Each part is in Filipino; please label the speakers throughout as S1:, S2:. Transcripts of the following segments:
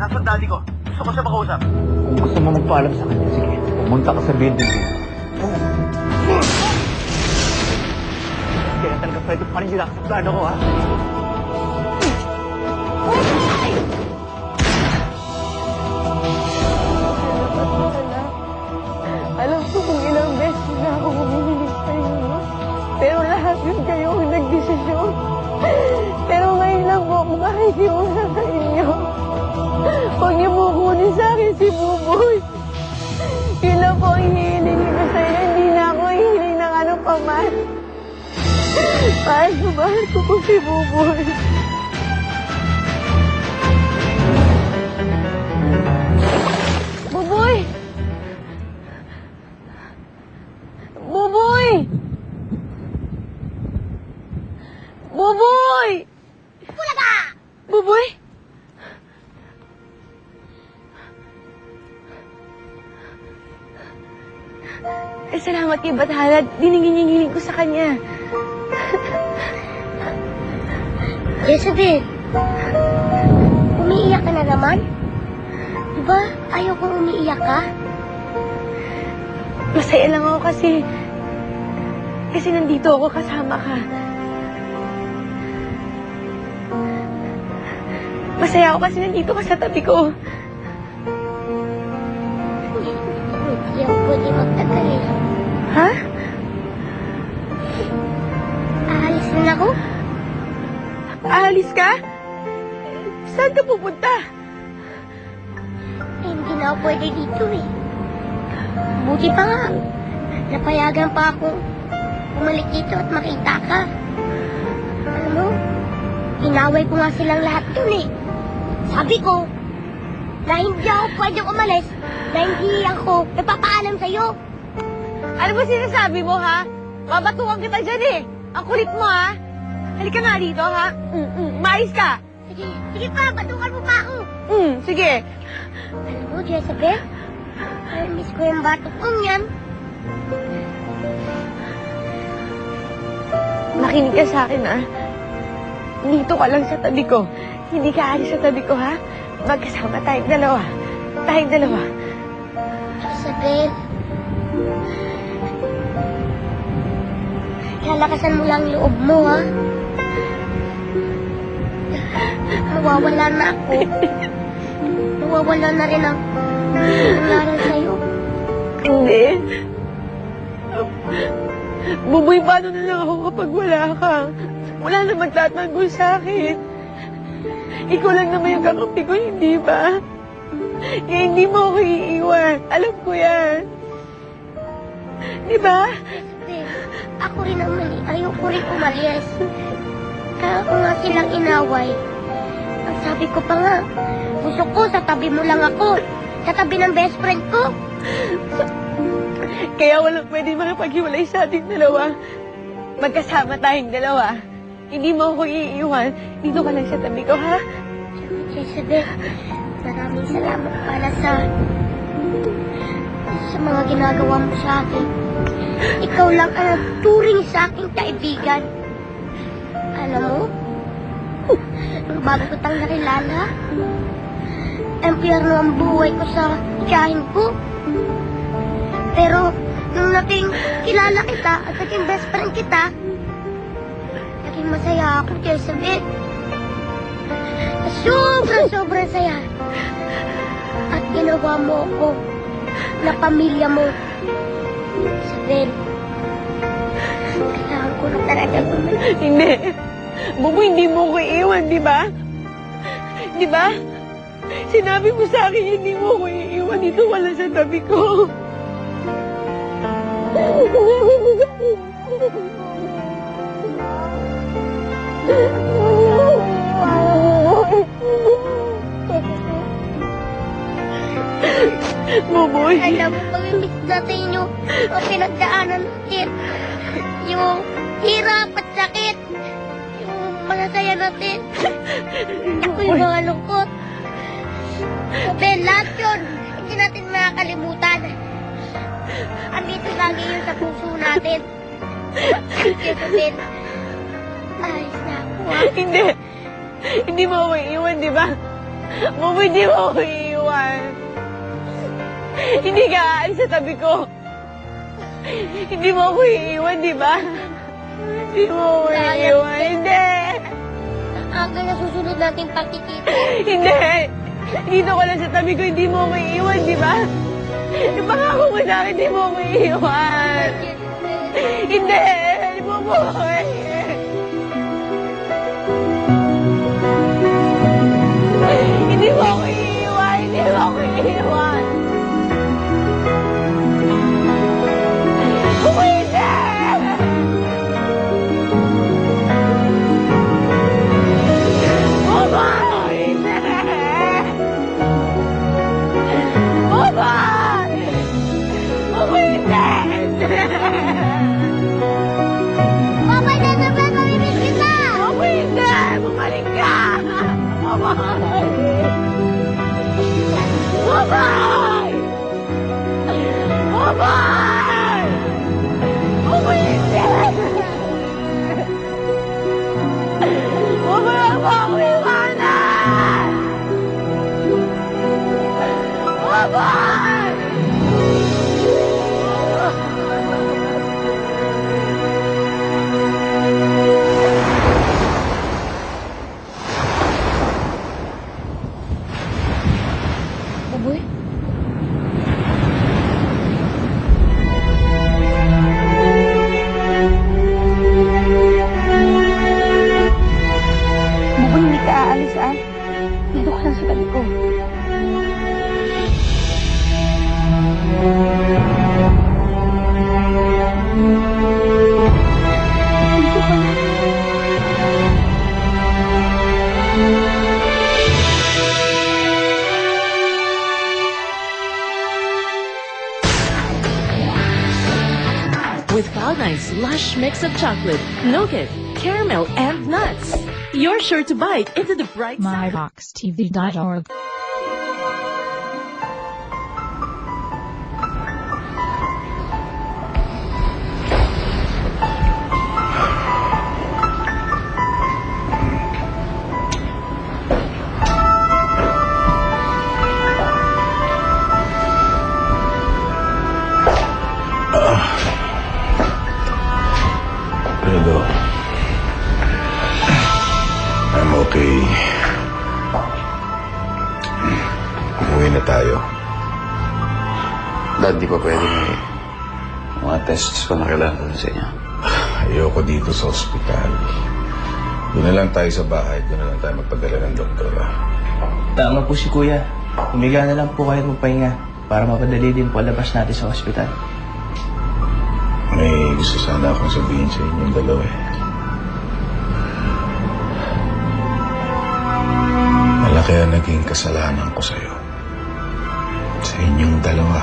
S1: Nasaan daddy ko? Gusto ko siya makausap.
S2: Kung gusto mo magpaalam sa kanya, sige, pumunta ka sa building dito. Kaya talaga pwede pa rin sila sa plano ko, ha?
S3: Alam ko kung ilang beses na ako humihiling sa inyo. Pero lahat yun kayo ang nagdesisyon. Pero ngayon lang po ako makikiusap sa inyo. Huwag niyo po kunin sa akin si Buboy. Yun lang po ang hihiling ko sa inyo. Hindi na ako hihiling ng ano pa man. Mahal ko po si Buboy. Buboy! Buboy! Buboy!
S4: Bulaga!
S3: Buboy? Salamat kay Bathala. Dinigin niya hiling ko sa kanya.
S4: Jezebel, umiiyak ka na naman? Diba ayaw kong umiiyak ka?
S3: Masaya lang ako kasi nandito ako kasama ka. Masaya ako kasi nandito ka sa tabi ko.
S4: Hindi ako pwede magtagal eh.
S3: Ha?
S4: Aalis na ako?
S3: Aalis ka? Saan ka pupunta?
S4: Eh, hindi na ako pwede dito eh. Buti pa nga. Napayagan pa ako bumalik dito at makita ka. Alam mo, inaway ko nga silang lahat dun eh. Sabi ko, na hindi ako pwedeng umalis, na hindi ako napapaalam sa'yo.
S3: Ano ba sinasabi mo, ha? Babatukan kita dyan eh. Ang kulit mo, ha? Halika nga dito, ha? Mais ka.
S4: Sige pa, batukan mo pa ako.
S3: Sige.
S4: Alam mo, Jezebel, miss ko yung batok kong yan.
S3: Makinig ka sa akin, ha? Dito ka lang sa tabi ko. Hindi ka alis sa tabi ko, ha? Magkasama tayong dalawa. Tayong dalawa.
S4: Jezebel, lalakasan mo lang loob mo, ha? Mawawala na ako. Mawawala na rin ang nangyari sa'yo.
S3: Hindi. Buboy, paano na lang ako kapag wala ka? Wala na magtatanggol sa akin. Ikaw lang naman yung kakampi ko, hindi ba? Kaya hindi mo ako iiwan. Alam ko yan. Di ba?
S4: Jezebel, ako rin naman eh. Ayoko rin umalis. Kaya ako nga silang inaway. Ang sabi ko pa nga, gusto ko sa tabi mo lang ako. Sa tabi ng best friend ko.
S3: Kaya walang pwede makipaghiwalay sa ating dalawa. Magkasama tayong dalawa. Hindi mo ako iiwan. Dito ka lang sa tabi ko, ha?
S4: Jezebel, maraming salamat pala sa mga ginagawa mo sa akin. Ikaw lang ang nagturing sa aking kaibigan. Alam mo, nung bago ko tang nakilala, empyerno ang buhay ko sa tiyahin ko. Pero, nung naging kilala kita at naging best friend kita, naging masaya ako, Jezebel. Sobrang saya. At ginawa mo ako na pamilya mo. Jezebel, kailangan ko na talaga bumalik.
S3: Hindi. Bubo, hindi mo ko iiwan, di ba? Di ba? Sinabi mo sa akin, hindi mo ko iiwan. Dito ka lang sa tabi ko. Buboy.
S4: Alam mo, pag-miss natin yung pinagdaanan natin. Yung hirap at sakit. Yung masasaya natin. Ako yung mga lungkot. Ben, lahat yun. Hindi natin makakalimutan. Andito lagi yun sa puso natin. Kaya Ben, ayos na ako.
S3: Hindi. Hindi mo ako iiwan, di ba? Buboy, di mo ako iiwan. Hindi ka aalis sa tabi ko. Hindi mo ako iiwan, di ba? Hindi mo ako iiwan. Hindi!
S4: Hanggang na susunod nating pagkikita.
S3: Hindi! Dito ko lang sa tabi ko, hindi mo ako iiwan, di ba? Ipangako mo sa akin, hindi mo ako iiwan. Hindi! Hindi mo ako Hindi mo ako iiwan! Hindi mo ako iiwan! Hindi! Mama! Hindi! Mama! Mama, hindi!
S4: Papa, Jezebel, mamimiss kita!
S3: Mama, hindi! Bumalik ka! Mama! Mama! Mama! Mama, hindi! Mama, wag mo ako iwanan! Mama!
S4: Buboy?
S3: Buboy, hindi ka aalis, ah. Dito ka lang sa tabi ko. Dito ka lang.
S5: With Cloud9's lush mix of chocolate, nougat, caramel, and nuts, you're sure to bite into the bright side.
S6: myboxtv.org.
S7: Fredo, I'm okay. Umuwi na tayo.
S8: Dad, di pa pwede may mga tests pa na kailangan ko sa inyo.
S7: Ayoko dito sa ospital. Doon na lang tayo sa bahay. Doon na lang tayo magpadala ng doktora.
S2: Tama po si Kuya. Humiga na lang po kayo magpahinga para mapadali din po labas natin sa ospital.
S7: May gusto sana akong sabihin sa inyong dalawa eh. Malaki ang naging kasalanan ko sa'yo. Sa inyong dalawa.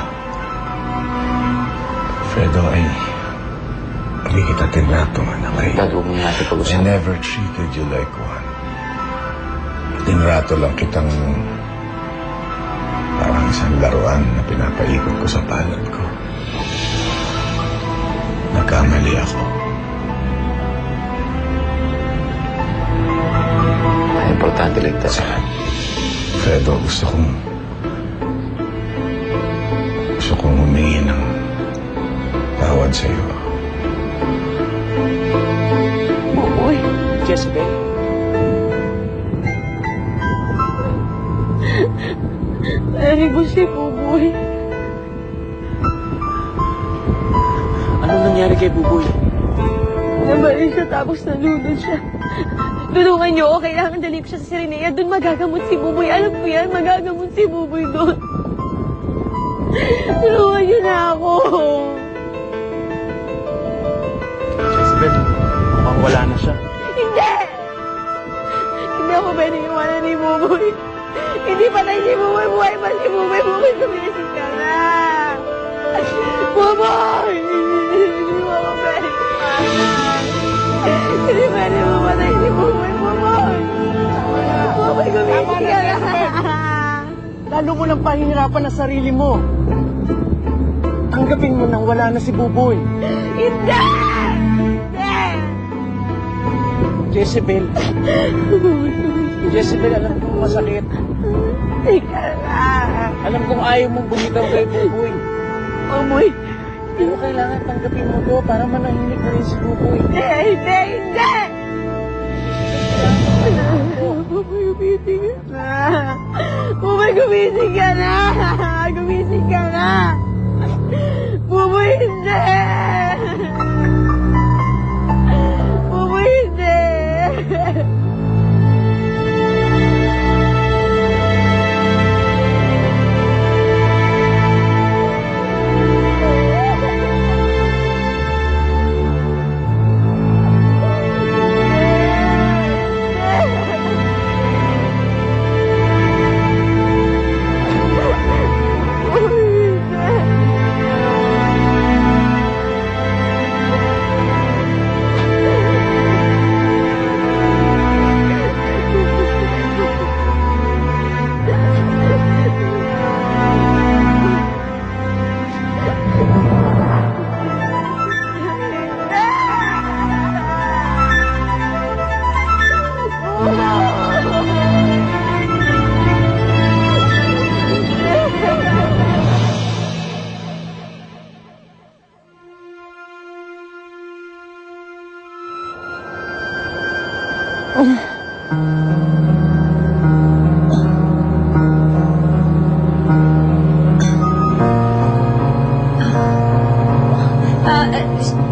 S7: Fredo, hindi kita tinrato, anak.
S8: Dad, huwag mo natin
S7: I
S8: pag-usapan.
S7: never treated you like one. Tinrato lang kitang parang isang laruan na pinapaikot ko sa palad ko. Nagkamali ako.
S8: Ay, importante ligtas.
S7: Fredo, gusto kong humingi ng tawad sa'yo.
S3: Buboy.
S2: Jezebel?
S3: Naribo si Buboy.
S2: Anong nangyari kay Buboy?
S3: Nabali siya tapos nalunod siya. Tulungan niyo ako. Kailangan dalhin ko siya sa Sirenea. Doon magagamot si Buboy. Alam ko yan. Magagamot si Buboy doon. Tulungan niyo na ako.
S2: Jezebel, mukhang wala na siya.
S3: Hindi! Hindi ako pwede iwanan ni Buboy. Hindi patay si Buboy. Buhay pa si Buboy. Buboy, sumilisip ka na. Buboy! Hindi mo ako pwede iwanan. Hindi pwede mamatay si Buboy. Buboy! Buboy, gumisip ka na.
S2: Lalo mo lang pahihirapan ang sarili mo. Tanggapin mo nang wala na si Buboy.
S3: Hindi! Hindi!
S2: Jezebel. Jezebel, alam kong masakit.
S3: gumising ka na.
S2: Alam kong ayaw mong bumitaw kay Buboy.
S3: Umoy.
S2: Pero kailangan tanggapin mo to para manahimik na rin si Buboy.
S3: Hindi! Buboy, gumising ka na. Buboy, gumising ka na. Gumising ka na. Buboy, hindi! Buboy, hindi!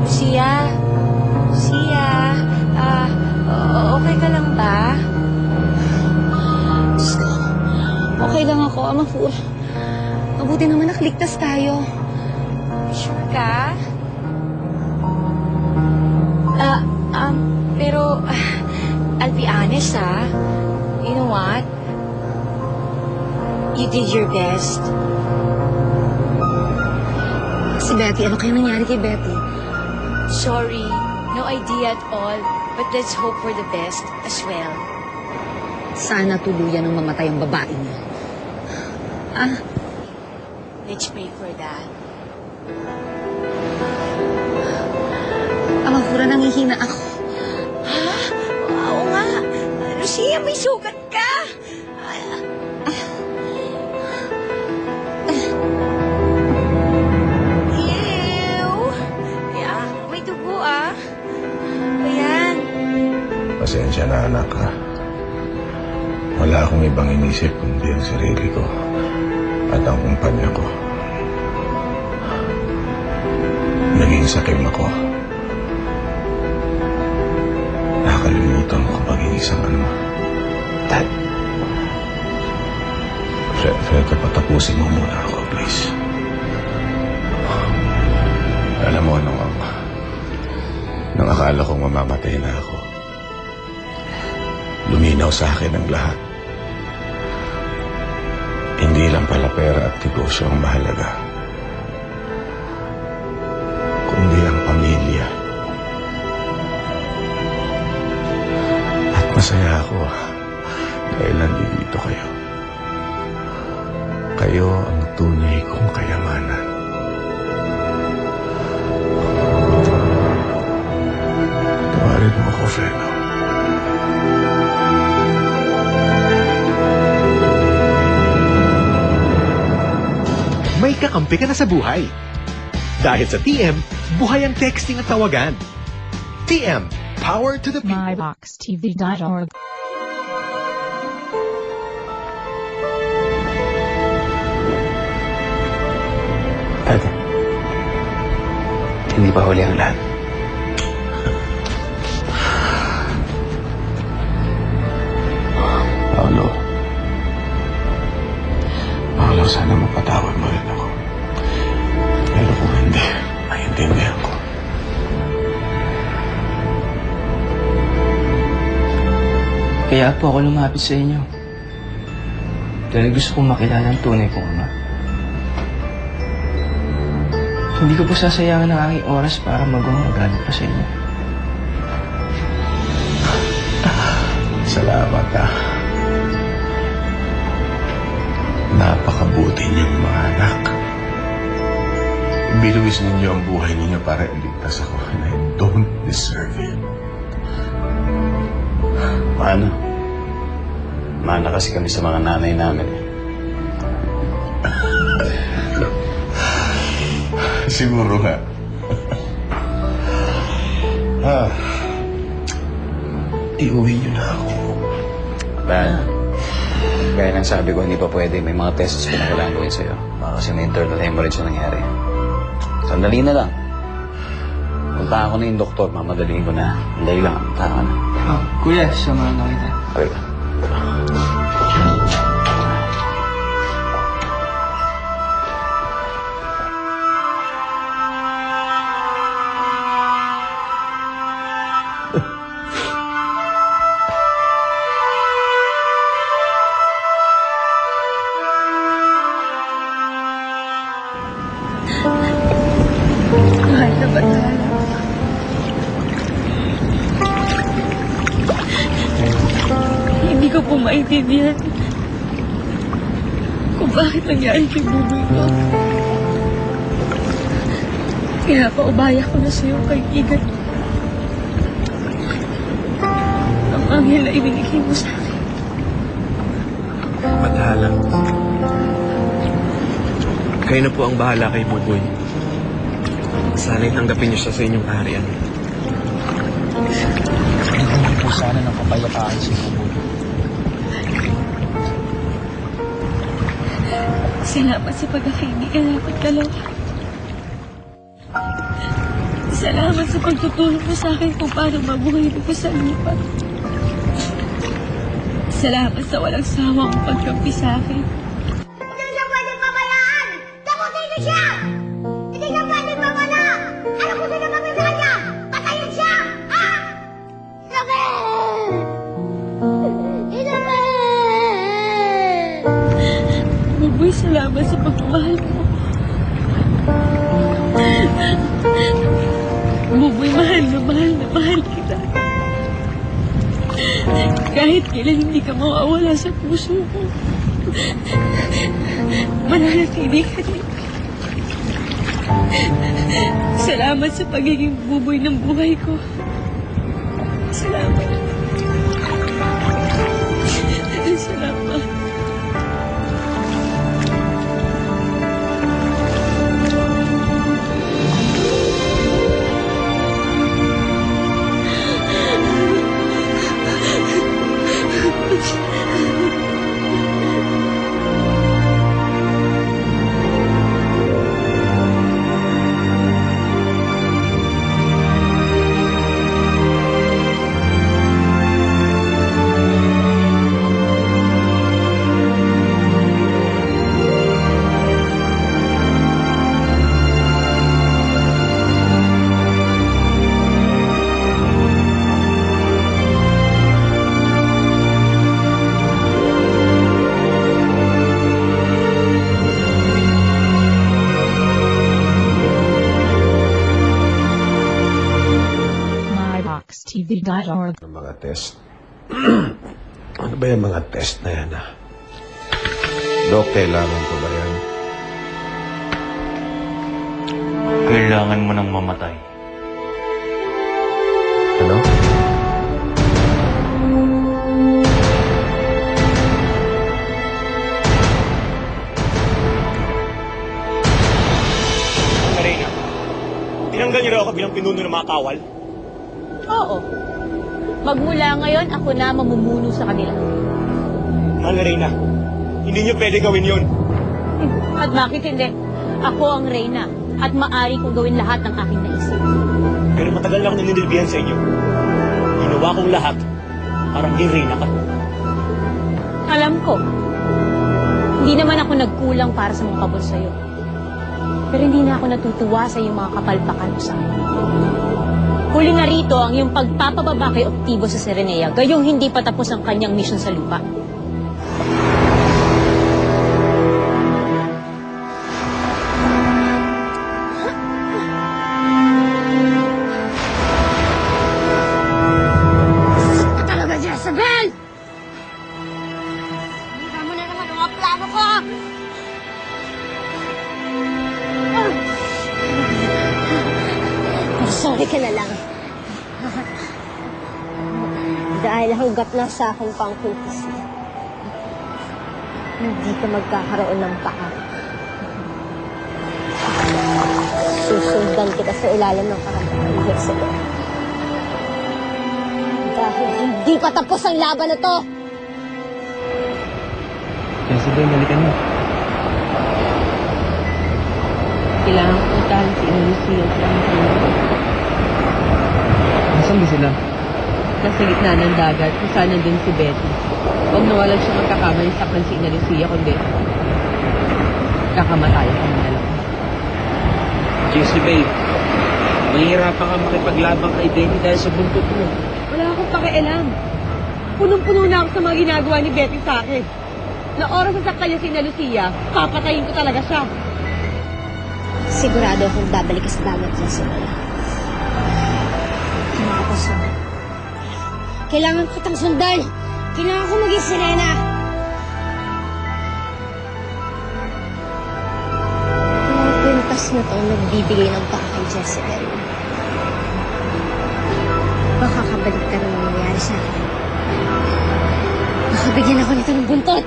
S6: Sia, okay ka lang ba? Diyos ko, okay lang ako, Amafur. Mabuti naman nakaligtas tayo. Sure ka? Pero, I'll be honest, you know what? You did your best. Si Betty, ano kaya nangyari kay Betty? Sorry, no idea at all. But let's hope for the best as well.
S9: Sana tuluyan ng mamatay ang babae niya.
S6: Let's pray for that.
S9: Amafura, nangihina ako.
S6: Ha? Oo nga. Lucia, may sugat ka. Ew. May dugo, Ayan.
S7: Pasensya na, anak, ha? Wala akong ibang inisip kundi ang sarili ko at ang kumpanya ko. Naging sakim ako. Nakalimutan ko maging isang Dad. Fred, patapusin mo muna ako, please. Alam mo, nung akala kong mamamatay na ako, luminaw sa akin ang lahat. Hindi lang pala pera at negosyo ang mahalaga, kundi ang pamilya. At masaya ako dahil nandito kayo. Kayo ang tunay kong kayamanan. Tawarin mo ako, Freno.
S10: May kakampi ka na sa buhay. Dahil sa TM, buhay ang texting at tawagan. TM, power to the people.
S11: MyBoxTV.org.
S2: Dad, hindi pa huli ang lahat. Paolo, sana mapatawad mo rin ako. Pero kung hindi, maintindihan ko. Kaya po ako lumapit sa inyo. Dahil gusto kong makilala ang tunay kong ama. Hindi ko po sasayangan ang aking oras para magalit pa sa inyo.
S7: Salamat, Napakabuti niyong mga anak. Binuwis ninyo ang buhay ninyo para iligtas ako, and I don't deserve it.
S8: Mana kasi kami sa mga nanay namin.
S7: Siguro nga.
S2: Iuwi niyo na ako.
S8: Dahil, gaya ng sabi ko, hindi pa pwede. May mga tests pa na kailangan gawin sa'yo. Kasi may internal hemorrhage na nangyari. Sandali na lang. Punta ako na yung doktor, mamadaliin ko na. Sandali lang, punta ka na.
S2: Oh, kuya, samahan na kita.
S8: Okay.
S3: Mahal na Bathala. Hindi ko po maintindihan kung bakit nangyari kay Buboy ko. Kaya paubaya ko na sa'yo, kaibigan. Ang anghel na ibinigay mo sa akin.
S12: Bathala. Kayo na po ang bahala kay Buboy. Sana'y tanggapin niyo siya sa inyong kaharian.
S2: Hindi po sana ng kapayapaan si Buboy.
S3: Salamat sa pagkakaibigan natin dalawa. Salamat sa pagtutulong mo sa akin kung paano mabuhay dito sa lupa. Salamat sa walang sawang pagkampi sa akin.
S4: Hindi niya pwede pabayaan! Takutin niyo siya! Hindi niya pwede pawala! Ano kung sino mamila niya? Patayin siya! Ha? Isabel! Isabel!
S3: Buboy, salamat sa pagmamahal mo. Buboy, mahal kita. Kahit kailan hindi ka mawawala sa puso ko. Mananatili ka rin. Salamat sa pagiging buboy ng buhay ko. Salamat. Salamat.
S11: MyBoxTV.org.
S7: Ang mga test. Ano ba yung mga test na yan, ha? Dok, kailangan ko ba yan?
S2: Kailangan mo nang mamatay.
S7: Ano?
S12: Marina, tinanggal niyo raw ako bilang pinuno ng mga kawal?
S13: Oo. Magmula ngayon, ako na mamumuno sa kanila.
S12: Mahal na Reyna, hindi niyo pwede gawin yun.
S13: At bakit hindi? Ako ang Reyna at maaari kong gawin lahat ng aking naisip.
S12: Pero matagal na ako naninilbihan sa inyo. Ginawa kong lahat para maging Reyna ka.
S13: Alam ko, hindi naman ako nagkulang para sa mga pabor sa'yo. Pero hindi na ako natutuwa sa iyong mga kapalpakan mo sa akin. Huli na rito ang iyong pagpapababa kay Octivo sa Serenea, gayong hindi pa tapos ang kanyang misyon sa lupa.
S4: Talaga, Jezebel! Hindi mo na naman ang mga plano ko!
S14: Sorry ka na lang. Dahil hanggat na sa akin pang kuntis, hindi ka magkakaroon ng paa. Susundan kita sa ilalim ng kahandapan, Jezebel. Dahil hindi pa tapos ang laban na to!
S2: Jezebel, balikan mo.
S3: Kailangan ko puntahan si Lucia at ang sarili.
S2: Nasaan ba sila?
S3: Nasa gitna ng dagat kung saan nandun si Betty. Huwag nawalan siya magkakamali sa si Ina Lucia kundi kakamatay ang dalawa.
S15: Jezebel, mahihirapan ka makipaglabang kay Betty dahil sa buntot mo.
S3: Wala akong pakialam. Punong-puno na ako sa mga ginagawa ni Betty sa akin. Na oras sa sakta niya si Ina Lucia, papatayin ko talaga siya.
S14: Sigurado akong babalik ka sa dagat, Jezebel. Tapos na. Kailangan ko kitang sundan! Kailangan ko maging sirena! Mga kwintas na to ang nagbibigay ng baka kay Jezebel. Baka kabalik ka rin ang nangyari sa akin. Baka bigyan ako nito ng buntot!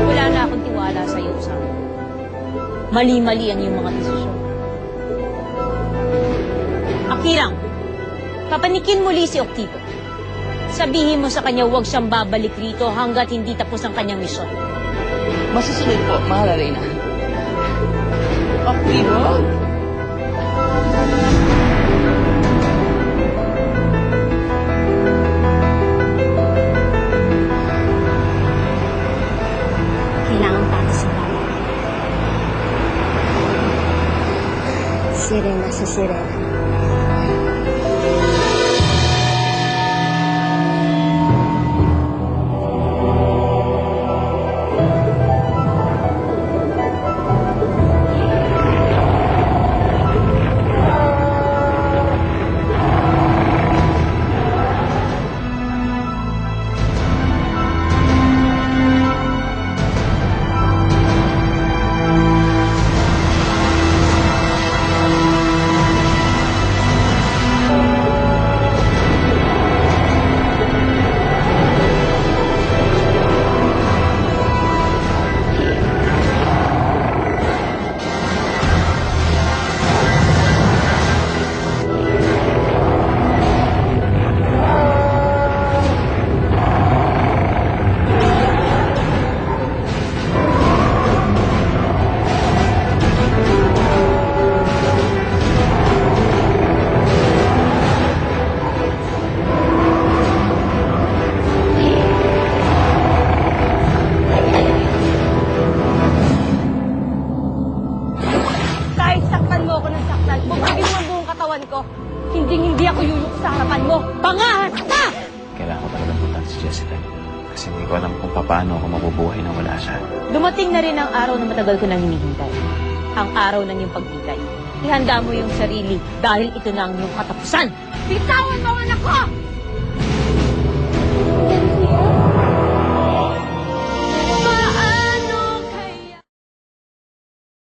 S13: Wala na akong tiwala sa iyo, Sam. Mali-mali ang iyong mga desisyon. Akirang, papanikin muli si Octivo. Sabihin mo sa kanya huwag siyang babalik rito hanggat hindi tapos ang kanyang misyon.
S2: Masusunod po, mahal Reyna. Octivo?
S14: Kailangan para sa bayan. Sirena sa sirena.
S13: Hindi ako yuyuko sa harapan mo. Bangahan ka!
S8: Kailangan ko talagang puntahan si Jezebel. Kasi hindi ko alam kung paano ako mabubuhay nang wala siya.
S13: Dumating na rin ang araw na matagal ko nang hinihintay. Ang araw ng iyong pagbigay. Ihanda mo yung sarili dahil ito na ang iyong katapusan. Bitawan mo ang anak ko!